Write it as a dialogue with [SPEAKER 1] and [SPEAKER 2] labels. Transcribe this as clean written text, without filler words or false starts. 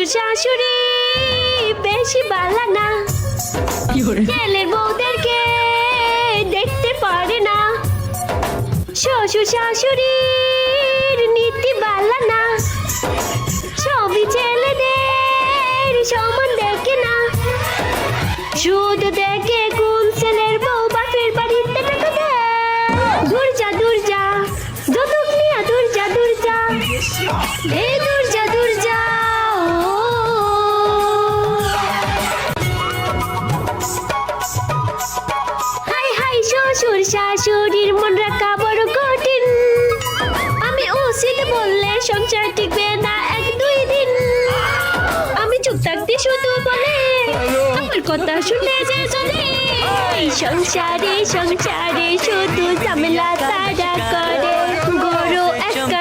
[SPEAKER 1] শ্বশুর শাশুড়ি বেশি বালা না, ছেলের বউদেরকে দেখতে পারে না। শ্বশুর শাশুড়ির নীতি বালা না, সবই ছেলেদের সমান দেখে না, শুধু দেখে কোন ছেলের বউ বাপের বাড়িতে টাকা দেয়। দূর যা দূর যা, যৌতুক নিয়া দূর যা দূর যা, এই দূর যা দূর যা। হাই হাই শ্বশুর শাশুড়ির মন রাখা বড় কঠিন, আমি উচিত বললে সংসার টিকবে না এক দুই দিন। আমি চুপ থাকতে শুধু বলে আমার কথা শুনে যে চলে, সংসারে সংসারে শুধু ঝামেলা তারা করে। গরু একটা